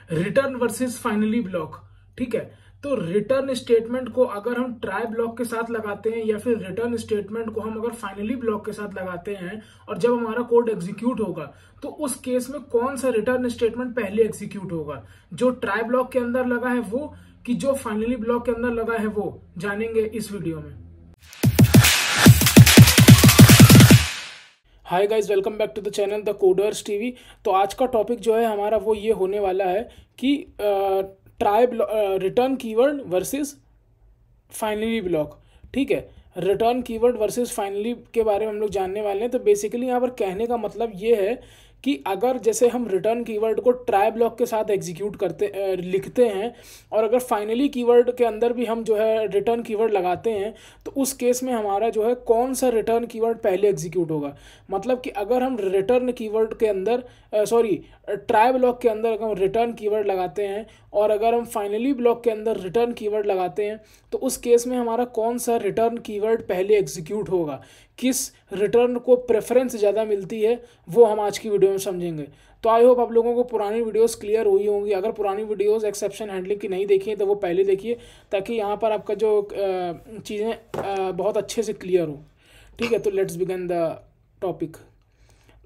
Return versus finally block. ठीक है, तो रिटर्न स्टेटमेंट को अगर हम ट्राई ब्लॉक के साथ लगाते हैं या फिर रिटर्न स्टेटमेंट को हम अगर फाइनली ब्लॉक के साथ लगाते हैं और जब हमारा कोड एग्जीक्यूट होगा तो उस केस में कौन सा रिटर्न स्टेटमेंट पहले एग्जीक्यूट होगा, जो ट्राई ब्लॉक के अंदर लगा है वो कि जो फाइनली ब्लॉक के अंदर लगा है वो, जानेंगे इस वीडियो में। Hi guys, welcome back to the channel the coders TV. तो आज का टॉपिक जो है हमारा वो ये होने वाला है कि try return keyword versus finally block. ठीक है, रिटर्न कीवर्ड वर्सेस फाइनली के बारे में हम लोग जानने वाले हैं। तो बेसिकली यहाँ पर कहने का मतलब ये है कि अगर जैसे हम रिटर्न कीवर्ड को ट्राई ब्लॉक के साथ एग्जीक्यूट करते लिखते हैं और अगर फाइनली कीवर्ड के अंदर भी हम जो है रिटर्न कीवर्ड लगाते हैं तो उस केस में हमारा जो है कौन सा रिटर्न कीवर्ड पहले एग्जीक्यूट होगा। मतलब कि अगर हम रिटर्न कीवर्ड के अंदर ट्राई ब्लॉक के अंदर अगर हम रिटर्न कीवर्ड लगाते हैं और अगर हम फाइनली ब्लॉक के अंदर रिटर्न कीवर्ड लगाते हैं तो उस केस में हमारा कौन सा रिटर्न कीवर्ड पहले एग्जीक्यूट होगा, किस रिटर्न को प्रेफरेंस ज़्यादा मिलती है, वो हम आज की वीडियो में समझेंगे। तो आई होप आप लोगों को पुरानी वीडियोस क्लियर हुई होंगी। अगर पुरानी वीडियोस एक्सेप्शन हैंडलिंग की नहीं देखी है तो वो पहले देखिए, ताकि यहाँ पर आपका जो चीज़ें बहुत अच्छे से क्लियर हो। ठीक है, तो लेट्स बिगिन द टॉपिक।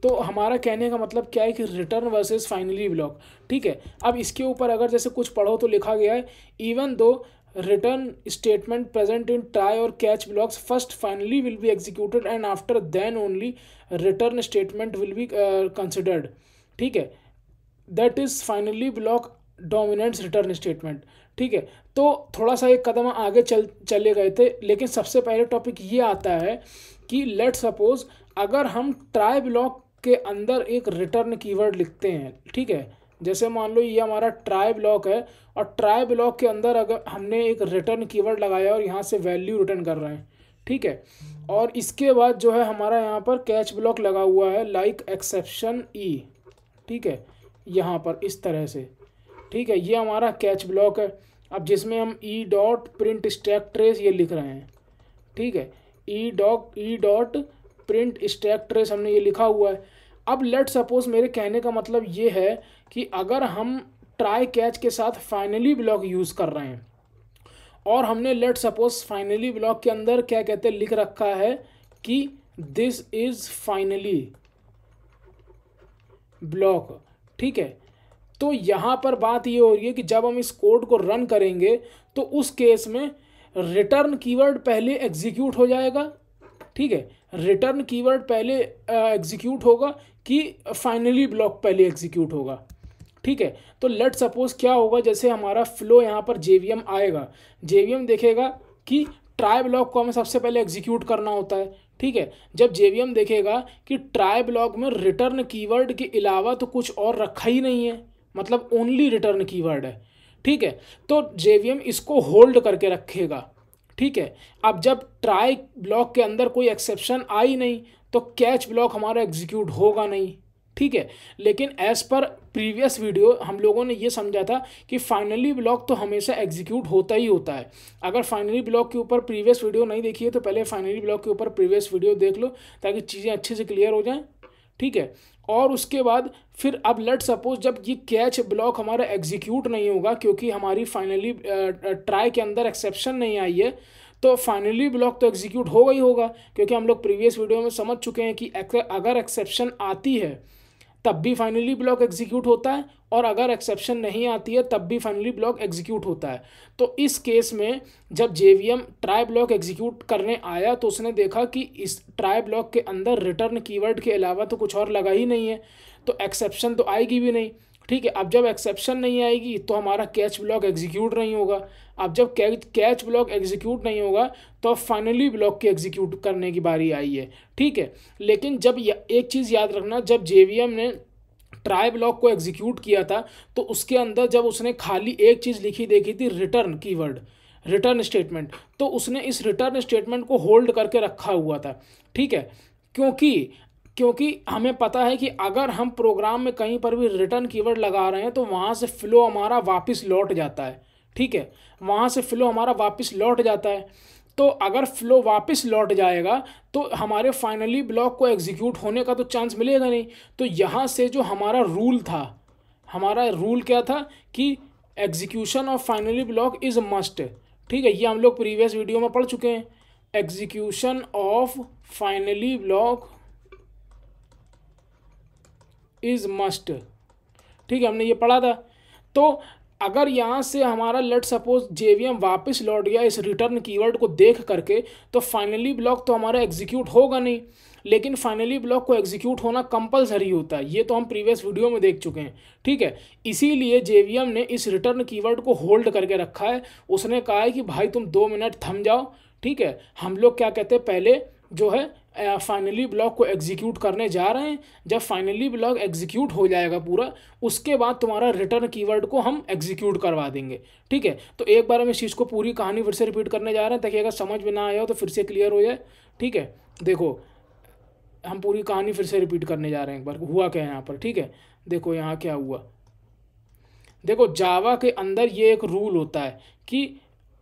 तो हमारा कहने का मतलब क्या है कि रिटर्न वर्सेस फाइनली ब्लॉक। ठीक है, अब इसके ऊपर अगर जैसे कुछ पढ़ो तो लिखा गया है, even though return statement present in try और catch blocks first finally will be executed and after then only return statement will be considered. ठीक है, that is finally block dominates return statement. ठीक है, तो थोड़ा सा एक कदम आगे चले गए थे, लेकिन सबसे पहले टॉपिक ये आता है कि लेट सपोज अगर हम ट्राई ब्लॉक के अंदर एक रिटर्न कीवर्ड लिखते हैं। ठीक है, जैसे मान लो ये हमारा ट्राई ब्लॉक है और ट्राई ब्लॉक के अंदर अगर हमने एक रिटर्न कीवर्ड लगाया और यहाँ से वैल्यू रिटर्न कर रहे हैं। ठीक है, और इसके बाद जो है हमारा यहाँ पर कैच ब्लॉक लगा हुआ है लाइक एक्सेप्शन ई। ठीक है, यहाँ पर इस तरह से। ठीक है, ये हमारा कैच ब्लॉक है। अब जिसमें हम E dot print stack trace ये लिख रहे हैं। ठीक है, E dot print stack trace हमने ये लिखा हुआ है। अब लेट सपोज मेरे कहने का मतलब ये है कि अगर हम ट्राई कैच के साथ फाइनली ब्लॉक यूज़ कर रहे हैं और हमने लेट सपोज फाइनली ब्लॉक के अंदर क्या कहते हैं लिख रखा है कि दिस इज फाइनली ब्लॉक। ठीक है, तो यहाँ पर बात ये हो रही है कि जब हम इस कोड को रन करेंगे तो उस केस में रिटर्न कीवर्ड पहले एग्जीक्यूट हो जाएगा। ठीक है, रिटर्न कीवर्ड पहले एग्जीक्यूट होगा कि फाइनली ब्लॉक पहले एग्जीक्यूट होगा। ठीक है, तो लेट सपोज क्या होगा, जैसे हमारा फ्लो यहाँ पर जेवीएम आएगा, जेवीएम देखेगा कि ट्राई ब्लॉक को हमें सबसे पहले एग्जीक्यूट करना होता है। ठीक है, जब जेवीएम देखेगा कि ट्राई ब्लॉक में रिटर्न कीवर्ड के अलावा तो कुछ और रखा ही नहीं है, मतलब ओनली रिटर्न कीवर्ड है। ठीक है, तो जेवीएम इसको होल्ड करके रखेगा। ठीक है, अब जब ट्राई ब्लॉक के अंदर कोई एक्सेप्शन आई नहीं तो कैच ब्लॉक हमारा एग्जीक्यूट होगा नहीं। ठीक है, लेकिन एज पर प्रीवियस वीडियो हम लोगों ने ये समझा था कि फाइनली ब्लॉक तो हमेशा एग्जीक्यूट होता ही होता है। अगर फाइनली ब्लॉक के ऊपर प्रीवियस वीडियो नहीं देखी है तो पहले फाइनली ब्लॉक के ऊपर प्रीवियस वीडियो देख लो ताकि चीज़ें अच्छे से क्लियर हो जाएं। ठीक है, और उसके बाद फिर अब लेट सपोज जब ये कैच ब्लॉक हमारा एग्जीक्यूट नहीं होगा क्योंकि हमारी फाइनली ट्राई के अंदर एक्सेप्शन नहीं आई है, तो फाइनली ब्लॉक तो एग्जीक्यूट होगा ही होगा, क्योंकि हम लोग प्रीवियस वीडियो में समझ चुके हैं कि अगर एक्सेप्शन आती है तब भी फाइनली ब्लॉक एग्जीक्यूट होता है और अगर एक्सेप्शन नहीं आती है तब भी फाइनली ब्लॉक एग्जीक्यूट होता है। तो इस केस में जब जेवीएम ट्राई ब्लॉक एग्जीक्यूट करने आया तो उसने देखा कि इस ट्राई ब्लॉक के अंदर रिटर्न कीवर्ड के अलावा तो कुछ और लगा ही नहीं है, तो एक्सेप्शन तो आएगी भी नहीं। ठीक है, अब जब एक्सेप्शन नहीं आएगी तो हमारा कैच ब्लॉक एग्जीक्यूट नहीं होगा। अब जब कैच ब्लॉक एग्जीक्यूट नहीं होगा तो फाइनली ब्लॉक के एग्जीक्यूट करने की बारी आई है। ठीक है, लेकिन जब एक चीज़ याद रखना, जब जेवीएम ने ट्राई ब्लॉक को एग्जीक्यूट किया था तो उसके अंदर जब उसने खाली एक चीज़ लिखी देखी थी रिटर्न कीवर्ड, रिटर्न स्टेटमेंट, तो उसने इस रिटर्न स्टेटमेंट को होल्ड करके रखा हुआ था। ठीक है, क्योंकि हमें पता है कि अगर हम प्रोग्राम में कहीं पर भी रिटर्न कीवर्ड लगा रहे हैं तो वहाँ से फ्लो हमारा वापस लौट जाता है। ठीक है, वहाँ से फ्लो हमारा वापस लौट जाता है। तो अगर फ्लो वापस लौट जाएगा तो हमारे फाइनली ब्लॉक को एग्जीक्यूट होने का तो चांस मिलेगा नहीं। तो यहाँ से जो हमारा रूल था, हमारा रूल क्या था कि execution of finally block is must. ठीक है, ये हम लोग प्रीवियस वीडियो में पढ़ चुके हैं। Execution of finally block is must, ठीक है, हमने ये पढ़ा था। तो अगर यहाँ से हमारा लेट सपोज जेवीएम वापस लौट गया इस रिटर्न कीवर्ड को देख करके, तो फाइनली ब्लॉक तो हमारा एग्जीक्यूट होगा नहीं, लेकिन फाइनली ब्लॉक को एग्जीक्यूट होना कंपलसरी होता है। ये तो हम प्रीवियस वीडियो में देख चुके हैं। ठीक है, इसीलिए जेवीएम ने इस रिटर्न कीवर्ड को होल्ड करके रखा है। उसने कहा है कि भाई तुम 2 मिनट थम जाओ। ठीक है, हम लोग क्या कहते हैं, पहले जो है फाइनली ब्लॉक को एग्जीक्यूट करने जा रहे हैं। जब फाइनली ब्लॉक एग्जीक्यूट हो जाएगा पूरा, उसके बाद तुम्हारा रिटर्न कीवर्ड को हम एग्जीक्यूट करवा देंगे। ठीक है, तो एक बार हम इस चीज़ को पूरी कहानी फिर से रिपीट करने जा रहे हैं, ताकि अगर समझ में ना आया हो तो फिर से क्लियर हो जाए। ठीक है, देखो हम पूरी कहानी फिर से रिपीट करने जा रहे हैं। एक बार हुआ क्या है यहाँ पर। ठीक है, देखो यहाँ क्या हुआ। देखो जावा के अंदर ये एक रूल होता है कि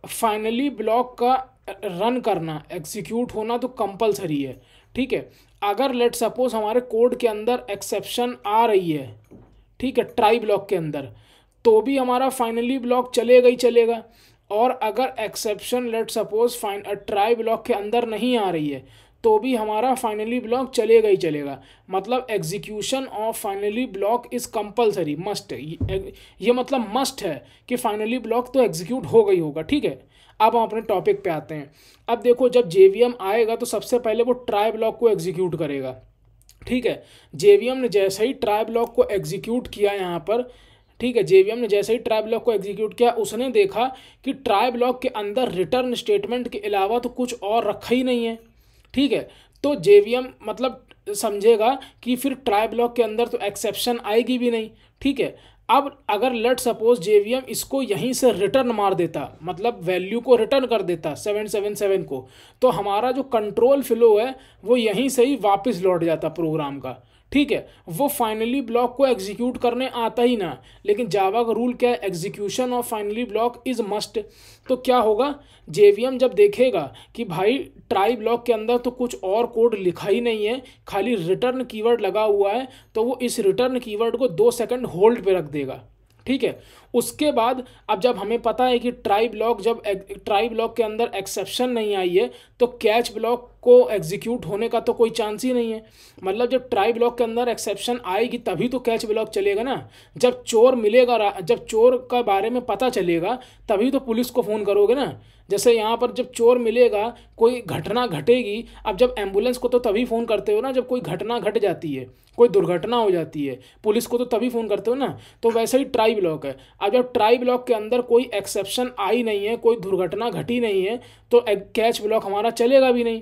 फाइनली ब्लॉक का रन करना, एग्जीक्यूट होना तो कंपलसरी है। ठीक है, अगर लेट सपोज हमारे कोड के अंदर एक्सेप्शन आ रही है, ठीक है, ट्राई ब्लॉक के अंदर, तो भी हमारा फाइनली ब्लॉक चलेगा ही चलेगा। और अगर exception let suppose try block के अंदर नहीं आ रही है, तो भी हमारा फाइनली ब्लॉक चलेगा ही चलेगा। मतलब execution of finally block is compulsory, must. ये मतलब मस्ट है कि फाइनली ब्लॉक तो एग्जीक्यूट हो गई होगा। ठीक है, अब हम अपने टॉपिक पे आते हैं। अब देखो जब जेवीएम आएगा तो सबसे पहले वो ट्राई ब्लॉक को एग्जीक्यूट करेगा। ठीक है, जेवीएम ने जैसे ही ट्राई ब्लॉक को एग्जीक्यूट किया यहाँ पर, ठीक है, जेवीएम ने जैसे ही ट्राई ब्लॉक को एग्जीक्यूट किया, उसने देखा कि ट्राई ब्लॉक के अंदर रिटर्न स्टेटमेंट के अलावा तो कुछ और रखा ही नहीं है। ठीक है, तो जेवीएम मतलब समझेगा कि फिर ट्राई ब्लॉक के अंदर तो एक्सेप्शन आएगी भी नहीं। ठीक है, अब अगर लेट सपोज जेवीएम इसको यहीं से रिटर्न मार देता, मतलब वैल्यू को रिटर्न कर देता 777 को, तो हमारा जो कंट्रोल फ्लो है वो यहीं से ही वापस लौट जाता प्रोग्राम का। ठीक है, वो फाइनली ब्लॉक को एग्जीक्यूट करने आता ही ना। लेकिन जावा का रूल क्या है, execution of finally block is must. तो क्या होगा, जेवीएम जब देखेगा कि भाई ट्राई ब्लॉक के अंदर तो कुछ और कोड लिखा ही नहीं है, खाली रिटर्न कीवर्ड लगा हुआ है, तो वो इस रिटर्न कीवर्ड को 2 सेकंड होल्ड पे रख देगा। ठीक है, उसके बाद अब जब हमें पता है कि ट्राई ब्लॉक के अंदर एक्सेप्शन नहीं आई है, तो कैच ब्लॉक को एग्जीक्यूट होने का तो कोई चांस ही नहीं है। मतलब जब ट्राई ब्लॉक के अंदर एक्सेप्शन आएगी तभी तो कैच ब्लॉक चलेगा ना। जब चोर मिलेगा, जब चोर का बारे में पता चलेगा तभी तो पुलिस को फ़ोन करोगे ना। जैसे यहाँ पर जब चोर मिलेगा, कोई घटना घटेगी, अब जब एम्बुलेंस को तो तभी फ़ोन करते हो ना जब कोई घटना घट जाती है, कोई दुर्घटना हो जाती है, पुलिस को तो तभी फ़ोन करते हो ना। तो वैसे ही ट्राई ब्लॉक है। अब जब ट्राई ब्लॉक के अंदर कोई एक्सेप्शन आई नहीं है, कोई दुर्घटना घटी नहीं है, तो कैच ब्लॉक हमारा चलेगा भी नहीं।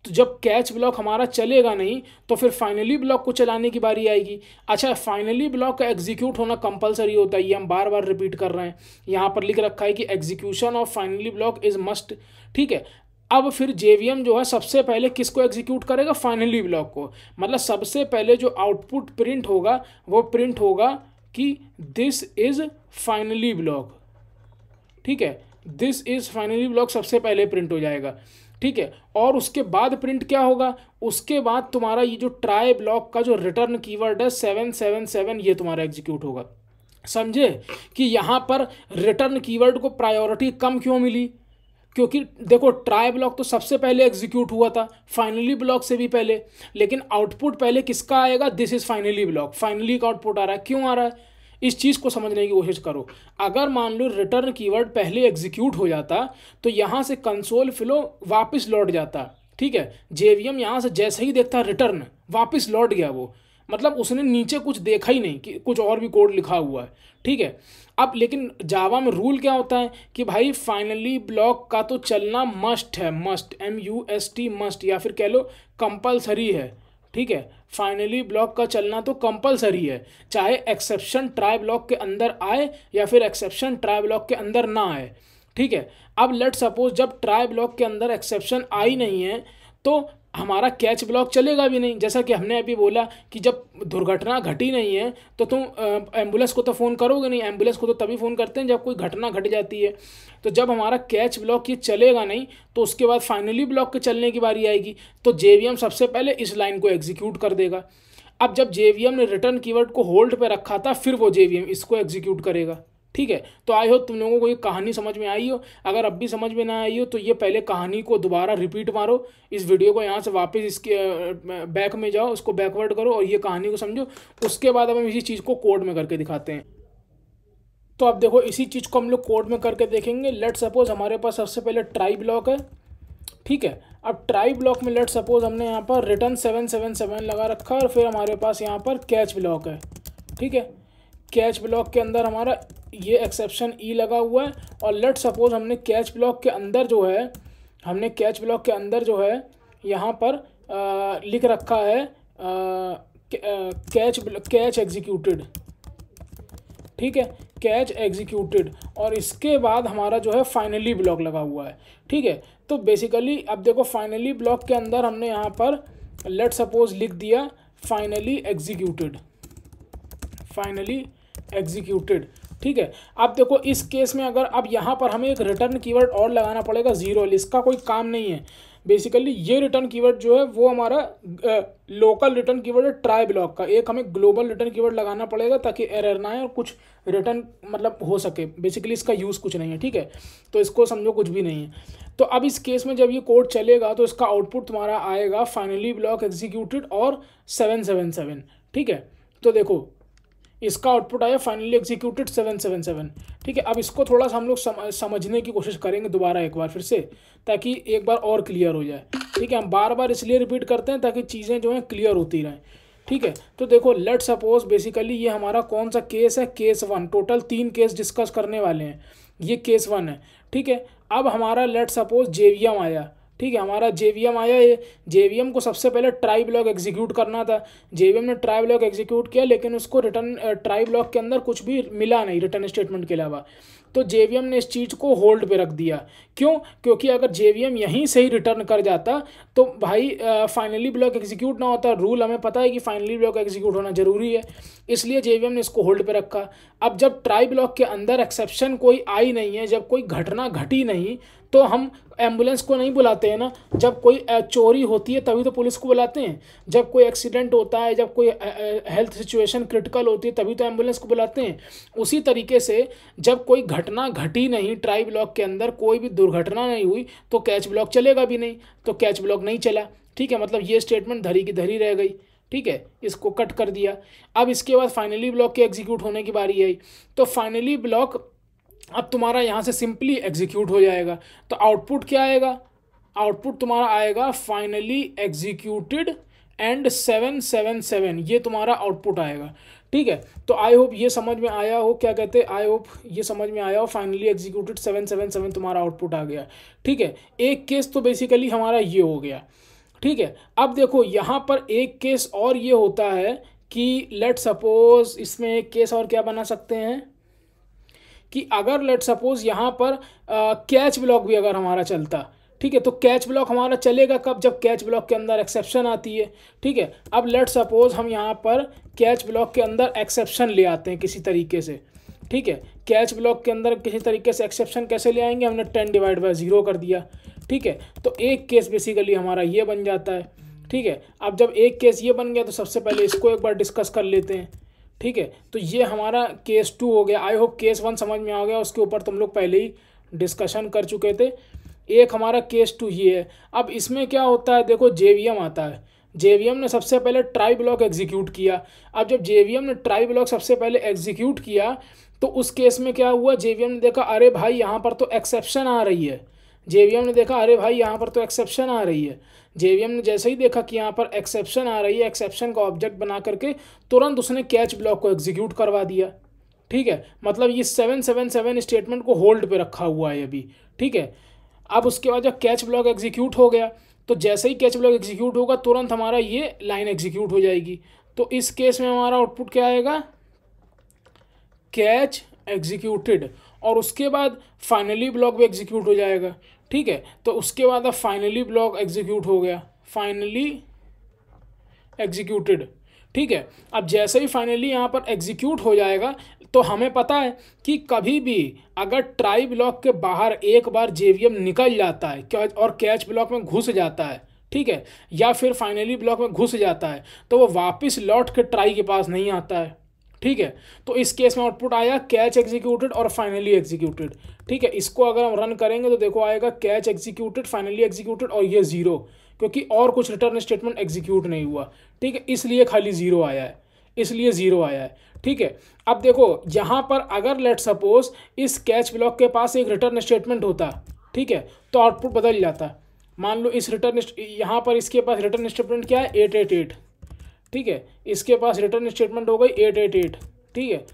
तो जब कैच ब्लॉक हमारा चलेगा नहीं तो फिर फाइनली ब्लॉक को चलाने की बारी आएगी। अच्छा, फाइनली ब्लॉक का एग्जीक्यूट होना कंपलसरी होता है, ये हम बार बार रिपीट कर रहे हैं। यहाँ पर लिख रखा है कि execution of finally block is must. ठीक है, अब फिर जेवीएम जो है सबसे पहले किसको एग्जीक्यूट करेगा, फाइनली ब्लॉक को। मतलब सबसे पहले जो आउटपुट प्रिंट होगा वो प्रिंट होगा कि दिस इज फाइनली ब्लॉक। ठीक है, दिस इज फाइनली ब्लॉक सबसे पहले प्रिंट हो जाएगा। ठीक है, और उसके बाद प्रिंट क्या होगा, उसके बाद तुम्हारा ये जो ट्राई ब्लॉक का जो रिटर्न कीवर्ड है 777, ये तुम्हारा एग्जीक्यूट होगा। समझे कि यहाँ पर रिटर्न कीवर्ड को प्रायोरिटी कम क्यों मिली, क्योंकि देखो ट्राई ब्लॉक तो सबसे पहले एग्जीक्यूट हुआ था, फाइनली ब्लॉक से भी पहले, लेकिन आउटपुट पहले किसका आएगा, this is finally block, finally का आउटपुट आ रहा है। क्यों आ रहा है, इस चीज़ को समझने की कोशिश करो। अगर मान लो रिटर्न कीवर्ड पहले एग्जीक्यूट हो जाता तो यहाँ से कंसोल फ्लो वापस लौट जाता। ठीक है, जेवीएम यहाँ से जैसे ही देखता रिटर्न, वापस लौट गया वो, मतलब उसने नीचे कुछ देखा ही नहीं कि कुछ और भी कोड लिखा हुआ है। ठीक है, अब लेकिन जावा में रूल क्या होता है कि भाई फाइनली ब्लॉक का तो चलना मस्ट है, मस्ट, MUST मस्ट, या फिर कह लो कंपलसरी है। ठीक है, फाइनली ब्लॉक का चलना तो कंपलसरी है, चाहे एक्सेप्शन ट्राई ब्लॉक के अंदर आए या फिर एक्सेप्शन ट्राई ब्लॉक के अंदर ना आए। ठीक है, अब लेट सपोज जब ट्राई ब्लॉक के अंदर एक्सेप्शन आई नहीं है तो हमारा कैच ब्लॉक चलेगा भी नहीं। जैसा कि हमने अभी बोला कि जब दुर्घटना घटी नहीं है तो तुम एम्बुलेंस को तो फ़ोन करोगे नहीं, एम्बुलेंस को तो तभी फ़ोन करते हैं जब कोई घटना घट जाती है। तो जब हमारा कैच ब्लॉक ये चलेगा नहीं तो उसके बाद फाइनली ब्लॉक के चलने की बारी आएगी, तो जेवीएम सबसे पहले इस लाइन को एग्जीक्यूट कर देगा। अब जब जेवीएम ने रिटर्न कीवर्ड को होल्ड पे रखा था, फिर वो जेवीएम इसको एग्जीक्यूट करेगा। ठीक है, तो आई होप तुम लोगों को ये कहानी समझ में आई हो। अगर अब भी समझ में ना आई हो तो ये पहले कहानी को दोबारा रिपीट मारो, इस वीडियो को यहाँ से वापस इसके बैक में जाओ, उसको बैकवर्ड करो और ये कहानी को समझो। उसके बाद अब हम इसी चीज़ को कोड में करके दिखाते हैं। तो अब देखो इसी चीज़ को हम लोग कोड में करके देखेंगे। लेट सपोज हमारे पास सबसे पहले ट्राई ब्लॉक है। ठीक है, अब ट्राई ब्लॉक में लेट सपोज हमने यहाँ पर रिटर्न 777 लगा रखा है और फिर हमारे पास यहाँ पर कैच ब्लॉक है। ठीक है, कैच ब्लॉक के अंदर हमारा ये एक्सेप्शन ई लगा हुआ है और लेट सपोज हमने कैच ब्लॉक के अंदर जो है यहाँ पर लिख रखा है कैच एग्जीक्यूटेड। ठीक है, कैच एग्जीक्यूटेड, और इसके बाद हमारा जो है फाइनली ब्लॉक लगा हुआ है। ठीक है, तो बेसिकली अब देखो फाइनली ब्लॉक के अंदर हमने यहाँ पर लेट सपोज लिख दिया फाइनली एग्जीक्यूटेड। ठीक है, अब देखो इस केस में अगर अब यहाँ पर हमें एक रिटर्न कीवर्ड और लगाना पड़ेगा 0, इसका कोई काम नहीं है। बेसिकली ये रिटर्न कीवर्ड जो है वो हमारा लोकल रिटर्न कीवर्ड है ट्राई ब्लॉक का। एक हमें ग्लोबल रिटर्न कीवर्ड लगाना पड़ेगा ताकि एरर ना आए और कुछ रिटर्न मतलब हो सके। बेसिकली इसका यूज़ कुछ नहीं है। ठीक है, तो इसको समझो कुछ भी नहीं है। तो अब इस केस में जब ये कोड चलेगा तो इसका आउटपुट तुम्हारा आएगा फाइनली ब्लॉक एग्जीक्यूटेड और 777। ठीक है, तो देखो इसका आउटपुट आया फाइनली एग्जीक्यूटेड 777। ठीक है, अब इसको थोड़ा सा हम लोग समझने की कोशिश करेंगे दोबारा एक बार फिर से, ताकि एक बार और क्लियर हो जाए। ठीक है, हम बार बार इसलिए रिपीट करते हैं ताकि चीज़ें जो हैं क्लियर होती रहें। ठीक है, तो देखो लेट सपोज बेसिकली ये हमारा कौन सा केस है, केस 1। टोटल 3 केस डिस्कस करने वाले हैं, ये केस 1 है। ठीक है, अब हमारा लेट सपोज जेवीएम आया। ठीक है, हमारा जेवीएम आया, ये जेवीएम को सबसे पहले ट्राई ब्लॉक एग्जीक्यूट करना था। जेवीएम ने ट्राई ब्लॉक एग्जीक्यूट किया, लेकिन उसको रिटर्न ट्राई ब्लॉक के अंदर कुछ भी मिला नहीं रिटर्न स्टेटमेंट के अलावा। तो जेवीएम ने इस चीज़ को होल्ड पे रख दिया। क्यों? क्योंकि अगर जेवीएम यहीं से ही रिटर्न कर जाता तो भाई फाइनली ब्लॉक एग्जीक्यूट ना होता। रूल हमें पता है कि फाइनली ब्लॉक एग्जीक्यूट होना जरूरी है, इसलिए जेवीएम ने इसको होल्ड पे रखा। अब जब ट्राई ब्लॉक के अंदर एक्सेप्शन कोई आई नहीं है, जब कोई घटना घटी नहीं, तो हम एम्बुलेंस को नहीं बुलाते हैं ना। जब कोई चोरी होती है तभी तो पुलिस को बुलाते हैं, जब कोई एक्सीडेंट होता है, जब कोई हेल्थ सिचुएशन क्रिटिकल होती है तभी तो एम्बुलेंस को बुलाते हैं। उसी तरीके से जब कोई घटना घटी नहीं, ट्राई ब्लॉक के अंदर कोई भी दुर्घटना नहीं हुई, तो कैच ब्लॉक चलेगा भी नहीं, तो कैच ब्लॉक नहीं चला। ठीक है, मतलब ये स्टेटमेंट धरी की धरी रह गई। ठीक है, इसको कट कर दिया। अब इसके बाद फाइनली ब्लॉक के एग्जीक्यूट होने की बारी आई, तो फाइनली ब्लॉक अब तुम्हारा यहाँ से सिंपली एग्जीक्यूट हो जाएगा। तो आउटपुट क्या आएगा? आउटपुट तुम्हारा आएगा फाइनली एग्जीक्यूटेड एंड 777, ये तुम्हारा आउटपुट आएगा। ठीक है, तो आई होप ये समझ में आया हो, क्या कहते हैं, आई होप ये समझ में आया हो। फाइनली एग्जीक्यूटेड 777 तुम्हारा आउटपुट आ गया। ठीक है, एक केस तो बेसिकली हमारा ये हो गया। ठीक है, अब देखो यहाँ पर एक केस और ये होता है कि लेट सपोज इसमें एक केस और क्या बना सकते हैं कि अगर लेट सपोज यहाँ पर कैच ब्लॉक भी अगर हमारा चलता। ठीक है, तो कैच ब्लॉक हमारा चलेगा कब? जब कैच ब्लॉक के अंदर एक्सेप्शन आती है। ठीक है, अब लेट सपोज हम यहाँ पर कैच ब्लॉक के अंदर एक्सेप्शन ले आते हैं किसी तरीके से। ठीक है, कैच ब्लॉक के अंदर किसी तरीके से एक्सेप्शन कैसे ले आएंगे? हमने 10/0 कर दिया। ठीक है, तो एक केस बेसिकली हमारा ये बन जाता है। ठीक है, अब जब एक केस ये बन गया तो सबसे पहले इसको एक बार डिस्कस कर लेते हैं। ठीक है, तो ये हमारा केस 2 हो गया। आई होप केस 1 समझ में आ गया, उसके ऊपर तुम लोग पहले ही डिस्कशन कर चुके थे। एक हमारा केस 2 ये है। अब इसमें क्या होता है, देखो जेवीएम आता है। जेवीएम ने सबसे पहले ट्राई ब्लॉक एग्जीक्यूट किया। अब जब जेवीएम ने ट्राई ब्लॉक सबसे पहले एग्जीक्यूट किया तो उस केस में क्या हुआ, जेवीएम ने देखा अरे भाई यहाँ पर तो एक्सेप्शन आ रही है। जेवीएम ने देखा अरे भाई यहाँ पर तो एक्सेप्शन आ रही है। जेवीएम ने जैसे ही देखा कि यहाँ पर एक्सेप्शन आ रही है, एक्सेप्शन का ऑब्जेक्ट बना करके तुरंत उसने कैच ब्लॉक को एग्जीक्यूट करवा दिया। ठीक है, मतलब ये 777 स्टेटमेंट को होल्ड पे रखा हुआ है अभी। ठीक है, अब उसके बाद जब कैच ब्लॉक एग्जीक्यूट हो गया तो जैसे ही कैच ब्लॉक एग्जीक्यूट होगा तुरंत हमारा ये लाइन एग्जीक्यूट हो जाएगी। तो इस केस में हमारा आउटपुट क्या आएगा? कैच एग्जीक्यूटेड, और उसके बाद फाइनली ब्लॉक भी एग्जीक्यूट हो जाएगा। ठीक है, तो उसके बाद अब फाइनली ब्लॉक एग्जीक्यूट हो गया, फाइनली एग्जीक्यूटेड। ठीक है, अब जैसे ही फाइनली यहाँ पर एग्जीक्यूट हो जाएगा तो हमें पता है कि कभी भी अगर ट्राई ब्लॉक के बाहर एक बार जेवीएम निकल जाता है और कैच ब्लॉक में घुस जाता है, ठीक है, या फिर फाइनली ब्लॉक में घुस जाता है तो वो वापस लौट के ट्राई के पास नहीं आता है। ठीक है, तो इस केस में आउटपुट आया कैच एग्जीक्यूटेड और फाइनली एग्जीक्यूटेड। ठीक है, इसको अगर हम रन करेंगे तो देखो आएगा कैच एग्जीक्यूटेड, फाइनली एग्जीक्यूटेड और ये जीरो, क्योंकि और कुछ रिटर्न स्टेटमेंट एग्जीक्यूट नहीं हुआ। ठीक है, इसलिए खाली जीरो आया है, इसलिए जीरो आया है। ठीक है, अब देखो यहाँ पर अगर लेट सपोज इस कैच ब्लॉक के पास एक रिटर्न स्टेटमेंट होता, ठीक है, तो आउटपुट बदल जाता। मान लो इस रिटर्न यहाँ पर इसके पास रिटर्न स्टेटमेंट क्या है 888। ठीक है, इसके पास रिटर्न स्टेटमेंट हो गई 888। ठीक है,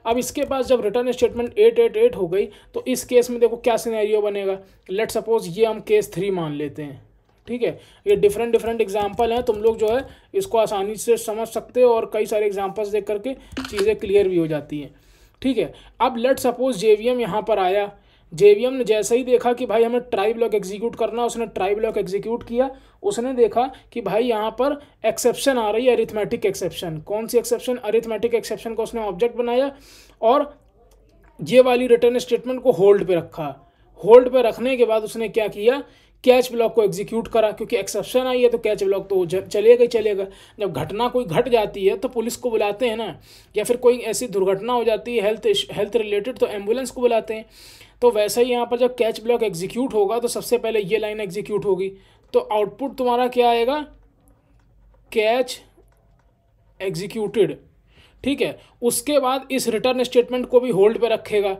अब इसके पास जब रिटर्न स्टेटमेंट 888 हो गई तो इस केस में देखो क्या सिनेरियो बनेगा। लेट सपोज ये हम केस 3 मान लेते हैं। ठीक है, ये डिफरेंट डिफरेंट एग्जाम्पल हैं, तुम लोग जो है इसको आसानी से समझ सकते हो और कई सारे एग्जाम्पल्स देख करके चीज़ें क्लियर भी हो जाती हैं। ठीक है, अब लेट सपोज जेवीएम यहाँ पर आया, जेवीएम ने जैसे ही देखा कि भाई हमें ट्राई ब्लॉक एग्जीक्यूट करना, उसने ट्राई ब्लॉक एग्जीक्यूट किया। उसने देखा कि भाई यहाँ पर एक्सेप्शन आ रही है, अरिथमेटिक एक्सेप्शन। कौन सी एक्सेप्शन? अरिथमेटिक एक्सेप्शन को उसने ऑब्जेक्ट बनाया और ये वाली रिटर्न स्टेटमेंट को होल्ड पे रखा। होल्ड पे रखने के बाद उसने क्या किया, कैच ब्लॉक को एग्जीक्यूट करा, क्योंकि एक्सेप्शन आई है तो कैच ब्लॉक तो चलेगा ही चलेगा। जब घटना कोई घट जाती है तो पुलिस को बुलाते हैं ना, या फिर कोई ऐसी दुर्घटना हो जाती है हेल्थ रिलेटेड तो एम्बुलेंस को बुलाते हैं। तो वैसे ही यहाँ पर जब कैच ब्लॉक एग्जीक्यूट होगा तो सबसे पहले ये लाइन एग्जीक्यूट होगी, तो आउटपुट तुम्हारा क्या आएगा, कैच एग्जीक्यूटेड। ठीक है, उसके बाद इस रिटर्न स्टेटमेंट को भी होल्ड पे रखेगा।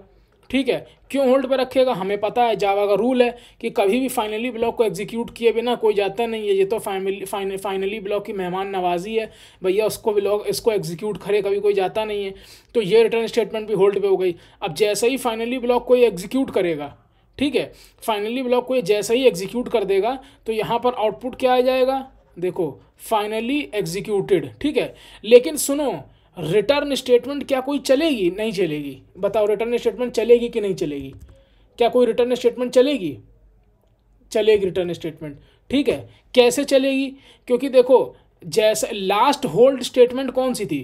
ठीक है, क्यों होल्ड पे रखेगा? हमें पता है जावा का रूल है कि कभी भी फाइनली ब्लॉक को एग्जीक्यूट किए बिना कोई जाता नहीं है। ये तो फाइनली ब्लॉक की मेहमान नवाजी है भैया, उसको ब्लॉक इसको एग्जीक्यूट करे, कभी कोई जाता नहीं है। तो ये रिटर्न स्टेटमेंट भी होल्ड पे हो गई। अब जैसे ही फाइनली ब्लॉक को एग्जीक्यूट करेगा, ठीक है, फाइनली ब्लॉक को जैसे ही एग्जीक्यूट कर देगा तो यहाँ पर आउटपुट क्या आ जाएगा, देखो फाइनली एग्जीक्यूटेड। ठीक है, लेकिन सुनो, रिटर्न स्टेटमेंट क्या कोई चलेगी? नहीं चलेगी। बताओ रिटर्न स्टेटमेंट चलेगी कि नहीं चलेगी? क्या कोई रिटर्न स्टेटमेंट चलेगी? चलेगी रिटर्न स्टेटमेंट। ठीक है, कैसे चलेगी? क्योंकि देखो जैसे लास्ट होल्ड स्टेटमेंट कौन सी थी,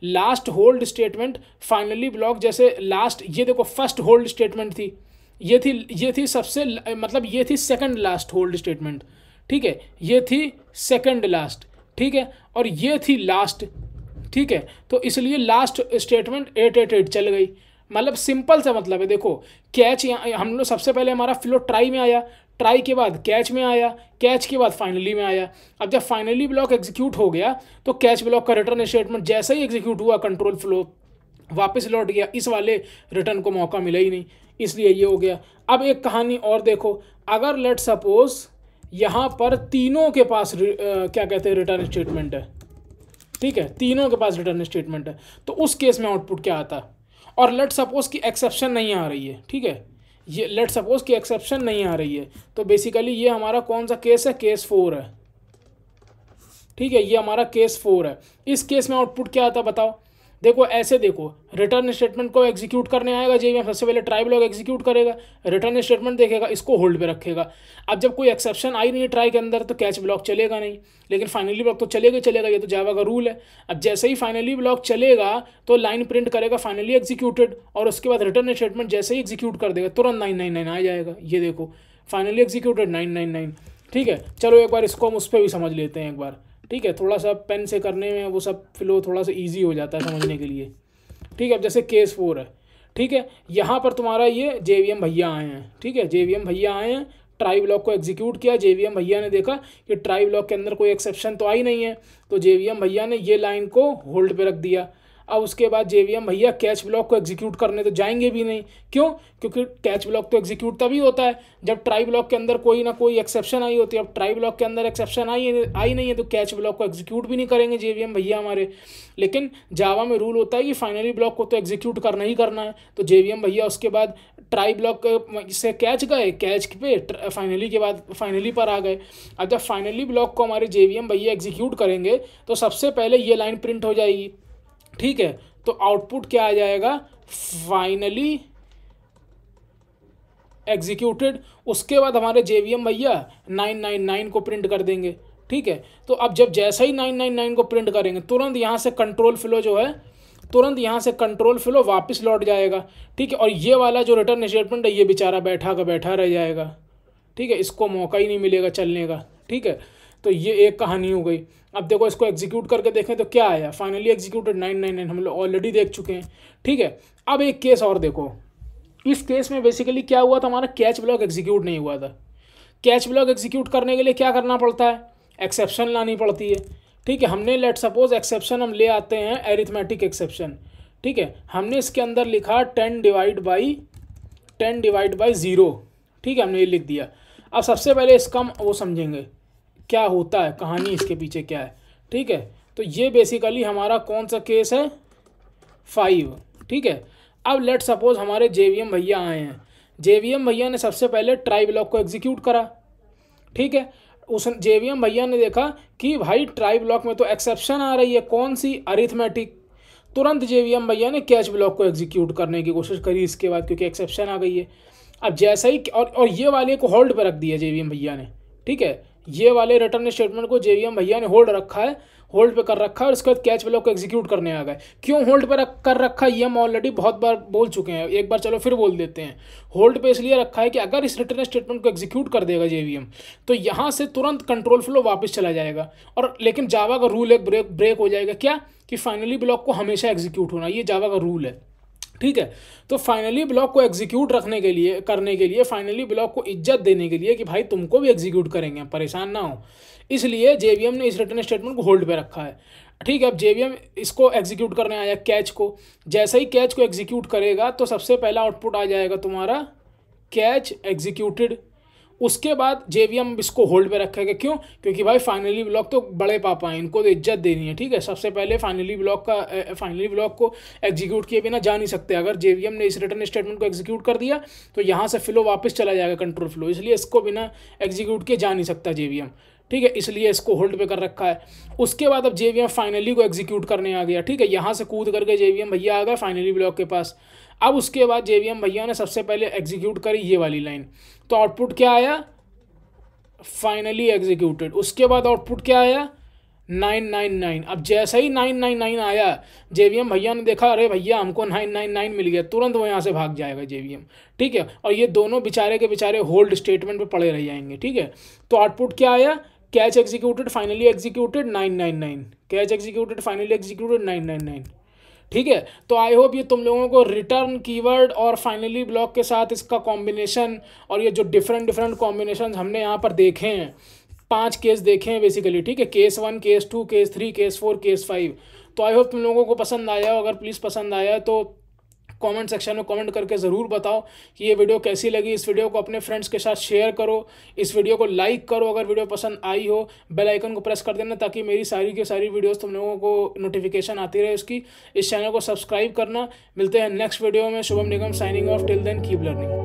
last hold statement finally block जैसे लास्ट, ये देखो फर्स्ट होल्ड स्टेटमेंट थी, ये थी सबसे मतलब ये थी सेकंड लास्ट होल्ड स्टेटमेंट। ठीक है, ये थी सेकंड लास्ट। ठीक है, और ये थी लास्ट। ठीक है, तो इसलिए लास्ट स्टेटमेंट 888 चल गई। मतलब सिंपल सा मतलब है, देखो कैच हम लोग सबसे पहले हमारा फ्लो ट्राई में आया, ट्राई के बाद कैच में आया, कैच के बाद फाइनली में आया। अब जब फाइनली ब्लॉक एग्जीक्यूट हो गया तो कैच ब्लॉक का रिटर्न स्टेटमेंट जैसे ही एग्जीक्यूट हुआ कंट्रोल फ्लो वापस लौट गया, इस वाले रिटर्न को मौका मिला ही नहीं, इसलिए ये हो गया। अब एक कहानी और देखो, अगर लेट सपोज यहाँ पर तीनों के पास क्या कहते हैं रिटर्न स्टेटमेंट है। ठीक है, तीनों के पास रिटर्न स्टेटमेंट है, तो उस केस में आउटपुट क्या आता? और लेट सपोज की एक्सेप्शन नहीं आ रही है। ठीक है, ये लेट सपोज की एक्सेप्शन नहीं आ रही है, तो बेसिकली ये हमारा कौन सा केस है, केस 4 है। ठीक है, ये हमारा केस 4 है। इस केस में आउटपुट क्या आता बताओ? देखो ऐसे देखो, रिटर्न स्टेटमेंट को एग्जीक्यूट करने आएगा जेवीएम, सबसे पहले ट्राई ब्लॉक एग्जीक्यूट करेगा, रिटर्न स्टेटमेंट देखेगा, इसको होल्ड पे रखेगा। अब जब कोई एक्सेप्शन आई नहीं ट्राई के अंदर तो कैच ब्लॉक चलेगा नहीं, लेकिन फाइनली ब्लॉक तो चलेगा चलेगा, ये तो जावा का रूल है। अब जैसे ही फाइनली ब्लॉक चलेगा तो लाइन प्रिंट करेगा फाइनली एग्जीक्यूटेड, और उसके बाद रिटर्न स्टेटमेंट जैसे ही एग्जीक्यूट कर देगा तुरंत 999 आ जाएगा। ये देखो फाइनली एग्जीक्यूटेड 999। ठीक है, चलो एक बार इसको हम उस पर भी समझ लेते हैं एक बार। ठीक है, थोड़ा सा पेन से करने में वो सब फ्लो थोड़ा सा इजी हो जाता है समझने के लिए। ठीक है, अब जैसे केस 4 है। ठीक है, यहाँ पर तुम्हारा ये जेवीएम भैया आए हैं। ठीक है, जेवीएम भैया आए हैं, ट्राई ब्लॉक को एग्जीक्यूट किया, जेवीएम भैया ने देखा कि ट्राई ब्लॉक के अंदर कोई एक्सेप्शन तो आई नहीं है, तो जेवीएम भैया ने ये लाइन को होल्ड पे रख दिया। अब उसके बाद जेवीएम भैया कैच ब्लॉक को एग्जीक्यूट करने तो जाएंगे भी नहीं। क्यों? क्योंकि कैच ब्लॉक तो एग्जीक्यूट तभी होता है जब ट्राई ब्लॉक के अंदर कोई ना कोई एक्सेप्शन आई होती है। अब ट्राई ब्लॉक के अंदर एक्सेप्शन आई नहीं है तो कैच ब्लॉक को एग्जीक्यूट भी नहीं करेंगे जेवीएम भैया हमारे। लेकिन जावा में रूल होता है कि फाइनली ब्लॉक को तो एग्जीक्यूट करना ही करना है, तो जेवीएम भैया उसके बाद ट्राई ब्लॉक से कैच गए, कैच पे फाइनली के बाद फाइनली पर आ गए। अब जब फाइनली ब्लॉक को हमारे जेवीएम भैया एग्जीक्यूट करेंगे तो सबसे पहले ये लाइन प्रिंट हो जाएगी। ठीक है, तो आउटपुट क्या आ जाएगा, फाइनली एग्जीक्यूटेड। उसके बाद हमारे जेवीएम भैया 999 को प्रिंट कर देंगे। ठीक है, तो अब जब जैसा ही 999 को प्रिंट करेंगे तुरंत यहाँ से कंट्रोल फ्लो जो है, तुरंत यहाँ से कंट्रोल फ्लो वापस लौट जाएगा। ठीक है, और ये वाला जो रिटर्न स्टेटमेंट है ये बेचारा बैठा का बैठा रह जाएगा। ठीक है, इसको मौका ही नहीं मिलेगा चलने का। ठीक ठीक है, तो ये एक कहानी हो गई। अब देखो इसको एग्जीक्यूट करके देखें तो क्या आया, फाइनली एग्जीक्यूटेड 999, हम लोग ऑलरेडी देख चुके हैं। ठीक है, अब एक केस और देखो, इस केस में बेसिकली क्या हुआ था, हमारा कैच ब्लॉक एग्जीक्यूट नहीं हुआ था। कैच ब्लॉक एग्जीक्यूट करने के लिए क्या करना पड़ता है, एक्सेप्शन लानी पड़ती है। ठीक है, हमने लेट सपोज एक्सेप्शन हम ले आते हैं एरिथमेटिक एक्सेप्शन। ठीक है, हमने इसके अंदर लिखा 10 डिवाइड बाई 0। ठीक है, हमने ये लिख दिया। अब सबसे पहले इसका हम वो समझेंगे क्या होता है, कहानी इसके पीछे क्या है। ठीक है, तो ये बेसिकली हमारा कौन सा केस है, 5। ठीक है, अब लेट सपोज हमारे जेवीएम भैया आए हैं, जेवीएम भैया ने सबसे पहले ट्राई ब्लॉक को एग्जीक्यूट करा। ठीक है, उस जेवीएम भैया ने देखा कि भाई ट्राई ब्लॉक में तो एक्सेप्शन आ रही है, कौन सी, अरिथमेटिक। तुरंत जेवीएम भैया ने कैच ब्लॉक को एग्जीक्यूट करने की कोशिश करी इसके बाद, क्योंकि एक्सेप्शन आ गई है। अब जैसा ही और ये वाले को होल्ड पे रख दिया जेवीएम भैया ने। ठीक है, ये वाले रिटर्न स्टेटमेंट को जेवीएम भैया ने होल्ड रखा है, होल्ड पे कर रखा है, और इसके बाद कैच ब्लॉक को एग्जीक्यूट करने आ गए। क्यों होल्ड पे कर रखा है, ये हम ऑलरेडी बहुत बार बोल चुके हैं, एक बार चलो फिर बोल देते हैं। होल्ड पे इसलिए रखा है कि अगर इस रिटर्न स्टेटमेंट को एग्जीक्यूट कर देगा जेवीएम, तो यहाँ से तुरंत कंट्रोल फ्लो वापस चला जाएगा। और लेकिन जावा का रूल एक ब्रेक हो जाएगा, क्या कि फाइनली ब्लॉक को हमेशा एग्जीक्यूट होना, ये जावा का रूल है। ठीक है, तो फाइनली ब्लॉक को एग्जीक्यूट करने के लिए फाइनली ब्लॉक को इज्जत देने के लिए कि भाई तुमको भी एग्जीक्यूट करेंगे, परेशान ना हो, इसलिए जेवीएम ने इस रिटर्न स्टेटमेंट को होल्ड पे रखा है। ठीक है, अब जेवीएम इसको एग्जीक्यूट करने आया कैच को। जैसे ही कैच को एग्जीक्यूट करेगा तो सबसे पहला आउटपुट आ जाएगा तुम्हारा कैच एग्जीक्यूटेड। उसके बाद जेवीएम इसको होल्ड पे रखेगा, क्यों, क्योंकि भाई फाइनली ब्लॉक तो बड़े पापा हैं, इनको तो इज्जत देनी है। ठीक है, सबसे पहले फाइनली ब्लॉक को एग्जीक्यूट किए बिना जा नहीं सकते। अगर जेवीएम ने इस रिटर्न स्टेटमेंट को एग्जीक्यूट कर दिया तो यहाँ से फ्लो वापस चला जाएगा, कंट्रोल फ्लो, इसलिए इसको बिना एग्जीक्यूट किए जा नहीं सकता जेवीएम। ठीक है, इसलिए इसको होल्ड पे कर रखा है। उसके बाद अब जेवीएम फाइनली को एग्जीक्यूट करने आ गया। ठीक है, यहाँ से कूद करके जेवीएम भैया आ गया फाइनली ब्लॉक के पास। अब उसके बाद जेवीएम भैया ने सबसे पहले एग्जीक्यूट करी ये वाली लाइन, तो आउटपुट क्या आया, फाइनली एग्जीक्यूटेड। उसके बाद आउटपुट क्या आया, 999। अब जैसे ही 999 आया, जेवीएम भैया ने देखा अरे भैया हमको 999 मिल गया, तुरंत वो यहाँ से भाग जाएगा जेवीएम। ठीक है, और ये दोनों बेचारे के बेचारे होल्ड स्टेटमेंट पे पड़े रह जाएंगे। ठीक है, तो आउटपुट क्या आया, catch executed finally executed 999, catch executed finally executed 999। ठीक है, तो आई होप ये तुम लोगों को रिटर्न कीवर्ड और फाइनली ब्लॉक के साथ इसका कॉम्बिनेशन और ये जो डिफरेंट कॉम्बिनेशन हमने यहाँ पर देखे हैं, 5 केस देखे हैं बेसिकली। ठीक है, case 1, case 2, case 3, case 4, case 5। तो आई होप तुम लोगों को पसंद आया। अगर प्लीज़ पसंद आया तो कमेंट सेक्शन में कमेंट करके ज़रूर बताओ कि ये वीडियो कैसी लगी। इस वीडियो को अपने फ्रेंड्स के साथ शेयर करो, इस वीडियो को लाइक करो अगर वीडियो पसंद आई हो, बेल आइकन को प्रेस कर देना ताकि मेरी सारी की सारी वीडियोस तुम लोगों को नोटिफिकेशन आती रहे उसकी। इस चैनल को सब्सक्राइब करना। मिलते हैं नेक्स्ट वीडियो में। Shubham Nigam signing off, till then keep learning.